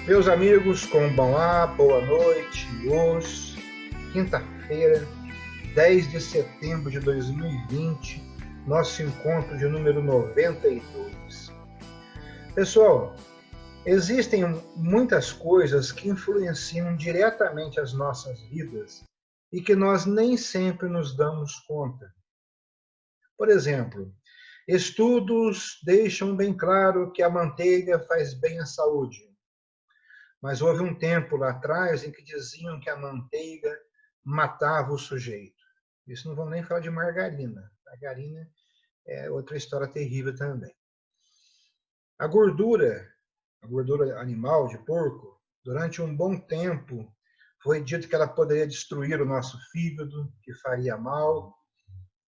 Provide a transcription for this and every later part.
Meus amigos, kombanwa, boa noite. Hoje, quinta-feira, 10 de setembro de 2020, nosso encontro de número 92. Pessoal, existem muitas coisas que influenciam diretamente as nossas vidas e que nós nem sempre nos damos conta. Por exemplo, estudos deixam bem claro que a manteiga faz bem à saúde. Mas houve um tempo lá atrás em que diziam que a manteiga matava o sujeito. Isso não vamos nem falar de margarina. Margarina é outra história terrível também. A gordura animal de porco, durante um bom tempo, foi dito que ela poderia destruir o nosso fígado, que faria mal,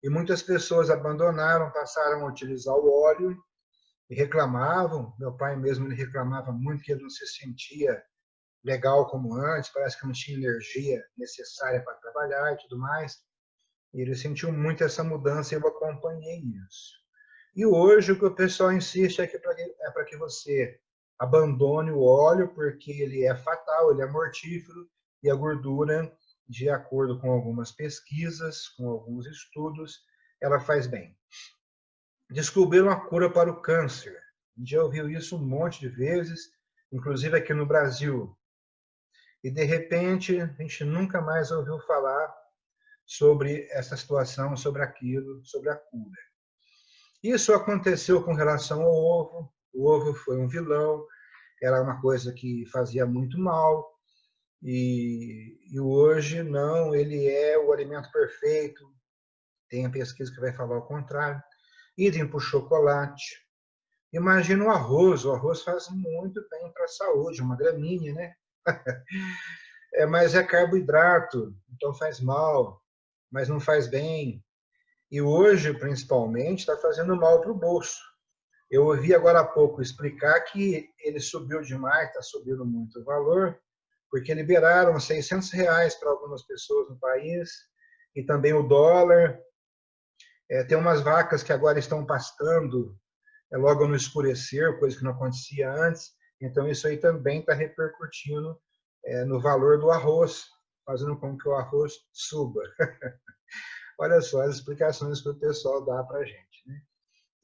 e muitas pessoas abandonaram, passaram a utilizar o óleo e reclamavam. Meu pai mesmo ele reclamava muito que ele não se sentia legal como antes, parece que não tinha energia necessária para trabalhar e tudo mais. E ele sentiu muito essa mudança e eu acompanhei isso. E hoje o que o pessoal insiste é para que você abandone o óleo, porque ele é fatal, ele é mortífero, e a gordura, de acordo com algumas pesquisas, com alguns estudos, ela faz bem. Descobriram a cura para o câncer. A gente já ouviu isso um monte de vezes, inclusive aqui no Brasil. E, de repente, a gente nunca mais ouviu falar sobre essa situação, sobre aquilo, sobre a cura. Isso aconteceu com relação ao ovo. O ovo foi um vilão, era uma coisa que fazia muito mal, e hoje não, ele é o alimento perfeito. Tem a pesquisa que vai falar o contrário. Idem para o chocolate. Imagina o arroz faz muito bem para a saúde, uma gramínea, né? Mas é carboidrato, então faz mal, mas não faz bem. E hoje, principalmente, está fazendo mal para o bolso. Eu ouvi agora há pouco explicar que ele subiu demais, está subindo muito o valor, porque liberaram R$ 600 para algumas pessoas no país, e também o dólar. Tem umas vacas que agora estão pastando logo no escurecer, coisa que não acontecia antes, então isso aí também está repercutindo no valor do arroz, fazendo com que o arroz suba. Olha só as explicações que o pessoal dá para a gente, né?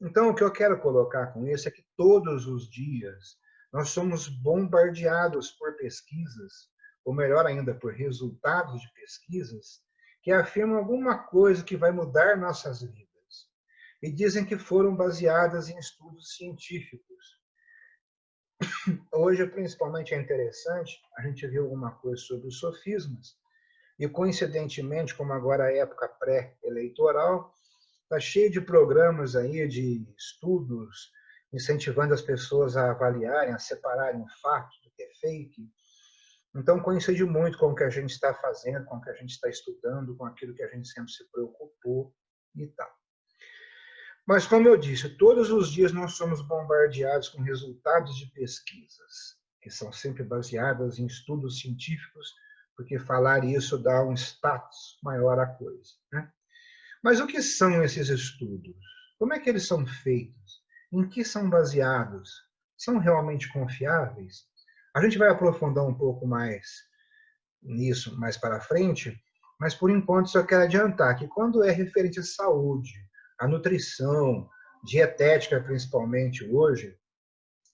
Então, o que eu quero colocar com isso é que todos os dias nós somos bombardeados por pesquisas, ou melhor ainda, por resultados de pesquisas, que afirmam alguma coisa que vai mudar nossas vidas. E dizem que foram baseadas em estudos científicos. Hoje, principalmente, é interessante, a gente viu alguma coisa sobre os sofismas, e coincidentemente, como agora é a época pré-eleitoral, está cheio de programas aí, de estudos, incentivando as pessoas a avaliarem, a separarem o fato do que é fake. Então, coincide muito com o que a gente está fazendo, com o que a gente está estudando, com aquilo que a gente sempre se preocupou e tal. Mas, como eu disse, todos os dias nós somos bombardeados com resultados de pesquisas, que são sempre baseadas em estudos científicos, porque falar isso dá um status maior à coisa, né? Mas o que são esses estudos? Como é que eles são feitos? Em que são baseados? São realmente confiáveis? A gente vai aprofundar um pouco mais nisso mais para frente, mas por enquanto só quero adiantar que quando é referente à saúde, à nutrição, dietética principalmente hoje,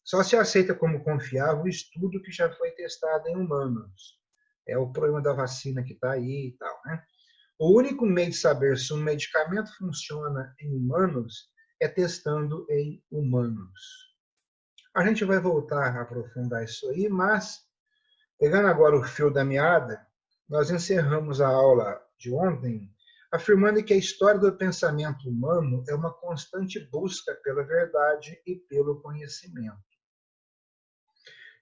só se aceita como confiável o estudo que já foi testado em humanos. É o problema da vacina que está aí e tal, né? O único meio de saber se um medicamento funciona em humanos é testando em humanos. A gente vai voltar a aprofundar isso aí, mas, pegando agora o fio da meada, nós encerramos a aula de ontem afirmando que a história do pensamento humano é uma constante busca pela verdade e pelo conhecimento.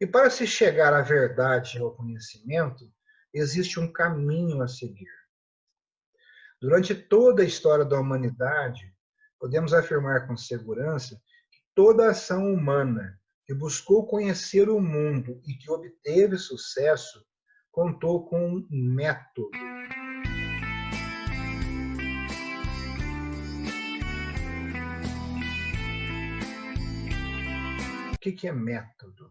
E para se chegar à verdade e ao conhecimento, existe um caminho a seguir. Durante toda a história da humanidade, podemos afirmar com segurança que toda ação humana que buscou conhecer o mundo e que obteve sucesso contou com um método. O que é método?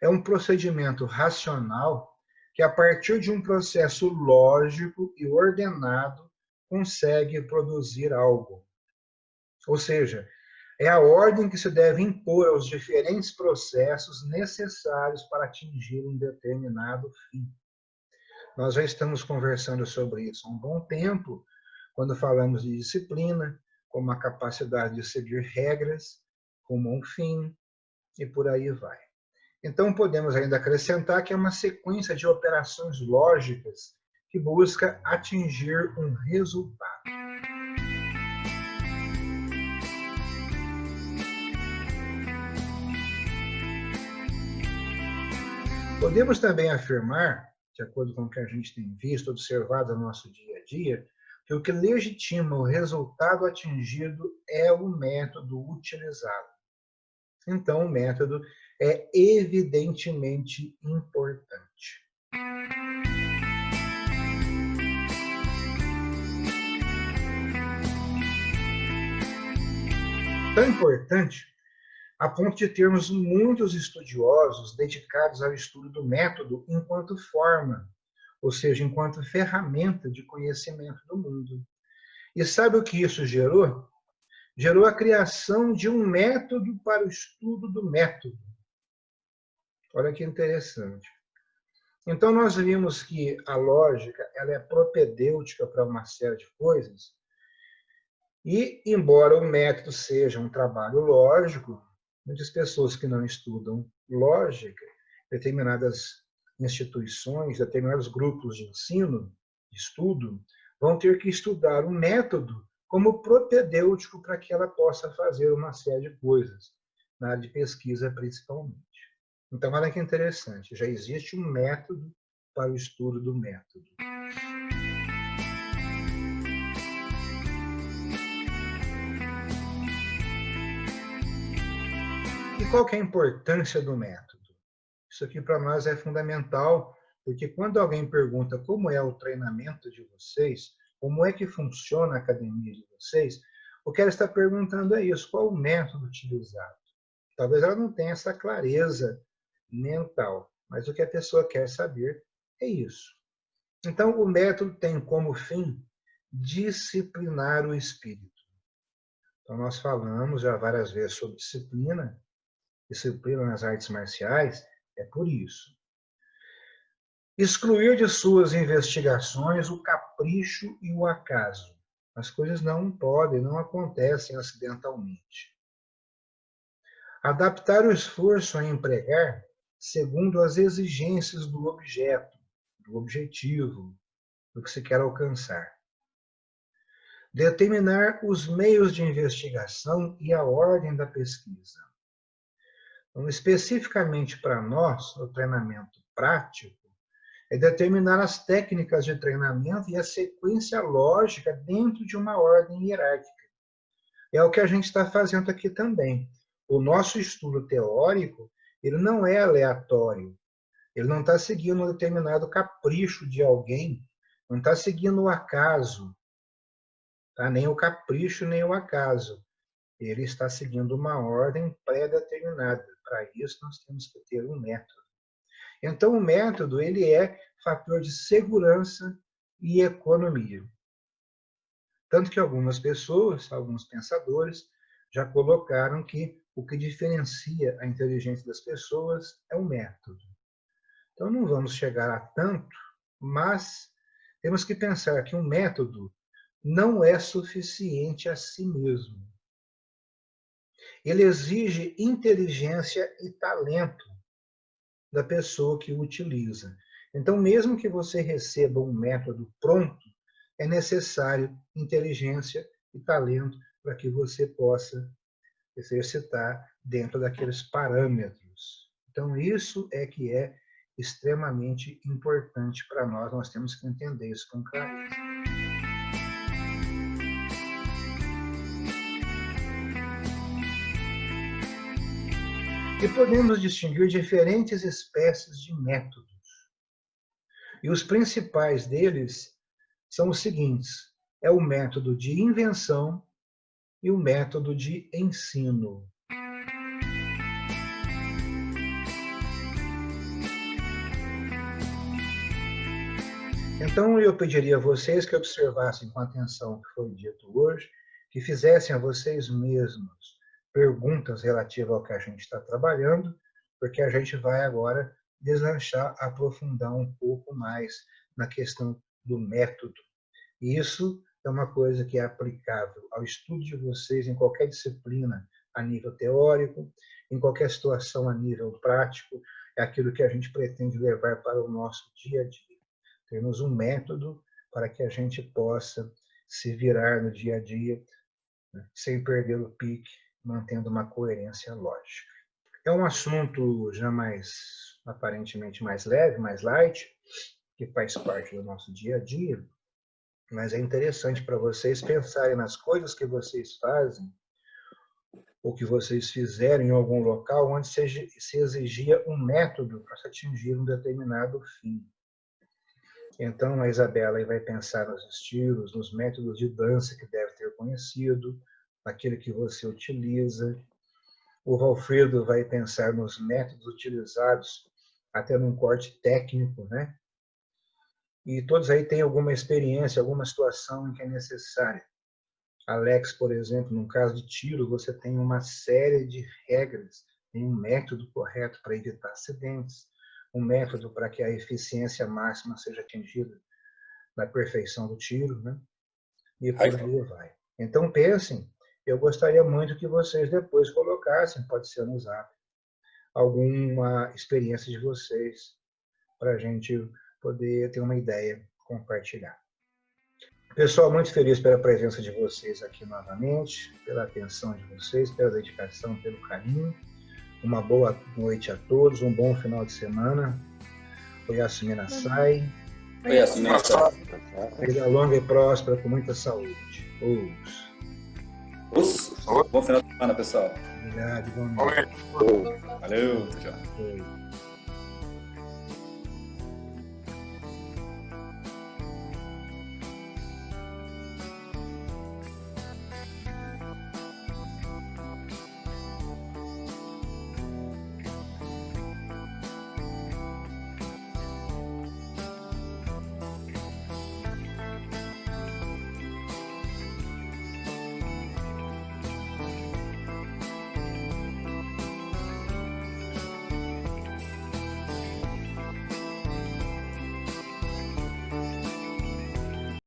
é um procedimento racional que, a partir de um processo lógico e ordenado, consegue produzir algo. Ou seja, é a ordem que se deve impor aos diferentes processos necessários para atingir um determinado fim. Nós já estamos conversando sobre isso há um bom tempo, quando falamos de disciplina, como a capacidade de seguir regras, como um fim, e por aí vai. Então, podemos ainda acrescentar que é uma sequência de operações lógicas que busca atingir um resultado. Podemos também afirmar, de acordo com o que a gente tem visto, observado no nosso dia a dia, que o que legitima o resultado atingido é o método utilizado. Então, o método é evidentemente importante. Tão importante a ponto de termos muitos estudiosos dedicados ao estudo do método enquanto forma, ou seja, enquanto ferramenta de conhecimento do mundo. E sabe o que isso gerou? Gerou a criação de um método para o estudo do método. Olha que interessante. Então, nós vimos que a lógica ela é propedêutica para uma série de coisas, e, embora o método seja um trabalho lógico, muitas pessoas que não estudam lógica, determinadas instituições, determinados grupos de ensino, de estudo, vão ter que estudar um método como propedêutico para que ela possa fazer uma série de coisas, na área de pesquisa principalmente. Então, olha que interessante, já existe um método para o estudo do método. E qual que é a importância do método? Isso aqui para nós é fundamental, porque quando alguém pergunta como é o treinamento de vocês, como é que funciona a academia de vocês, o que ela está perguntando é isso, qual o método utilizado? Talvez ela não tenha essa clareza mental, mas o que a pessoa quer saber é isso. Então, o método tem como fim disciplinar o espírito. Então, nós falamos já várias vezes sobre disciplina nas artes marciais, é por isso. Excluir de suas investigações o capricho e o acaso. As coisas não podem, não acontecem acidentalmente. Adaptar o esforço a empregar segundo as exigências do objeto, do objetivo, do que se quer alcançar. Determinar os meios de investigação e a ordem da pesquisa. Então, especificamente para nós, o treinamento prático é determinar as técnicas de treinamento e a sequência lógica dentro de uma ordem hierárquica. É o que a gente está fazendo aqui também. O nosso estudo teórico, ele não é aleatório. Ele não está seguindo um determinado capricho de alguém, não está seguindo o acaso, tá? Nem o capricho, nem o acaso. Ele está seguindo uma ordem pré-determinada. Para isso, nós temos que ter um método. Então, o método ele é fator de segurança e economia. Tanto que algumas pessoas, alguns pensadores, já colocaram que o que diferencia a inteligência das pessoas é o método. Então, não vamos chegar a tanto, mas temos que pensar que um método não é suficiente a si mesmo. Ele exige inteligência e talento da pessoa que o utiliza. Então, mesmo que você receba um método pronto, é necessário inteligência e talento para que você possa exercitar dentro daqueles parâmetros. Então, isso é que é extremamente importante para nós, nós temos que entender isso com clareza. E podemos distinguir diferentes espécies de métodos. E os principais deles são os seguintes: é o método de invenção e o método de ensino. Então, eu pediria a vocês que observassem com atenção o que foi dito hoje, que fizessem a vocês mesmos perguntas relativas ao que a gente está trabalhando, porque a gente vai agora deslanchar, aprofundar um pouco mais na questão do método. E isso é uma coisa que é aplicável ao estudo de vocês em qualquer disciplina a nível teórico, em qualquer situação a nível prático, é aquilo que a gente pretende levar para o nosso dia a dia. Temos um método para que a gente possa se virar no dia a dia, né, sem perder o pique, mantendo uma coerência lógica. É um assunto já aparentemente mais leve, mais light, que faz parte do nosso dia a dia, mas é interessante para vocês pensarem nas coisas que vocês fazem ou que vocês fizeram em algum local onde se exigia um método para se atingir um determinado fim. Então, a Isabela vai pensar nos estilos, nos métodos de dança que deve ter conhecido, naquilo que você utiliza. O Valfredo vai pensar nos métodos utilizados até num corte técnico, né? E todos aí têm alguma experiência, alguma situação em que é necessária. Alex, por exemplo, no caso de tiro, você tem uma série de regras, tem um método correto para evitar acidentes, um método para que a eficiência máxima seja atingida na perfeição do tiro, né? E por aí vai. Então, pensem, eu gostaria muito que vocês depois colocassem, pode ser no Zap, alguma experiência de vocês, para a gente poder ter uma ideia, compartilhar. Pessoal, muito feliz pela presença de vocês aqui novamente, pela atenção de vocês, pela dedicação, pelo carinho. Uma boa noite a todos, um bom final de semana. Oyasumi Nasai. Oyasumi Nasai. Vida longa e próspera, com muita saúde. Bom final de semana, pessoal. Obrigado, bom dia. Valeu, tchau.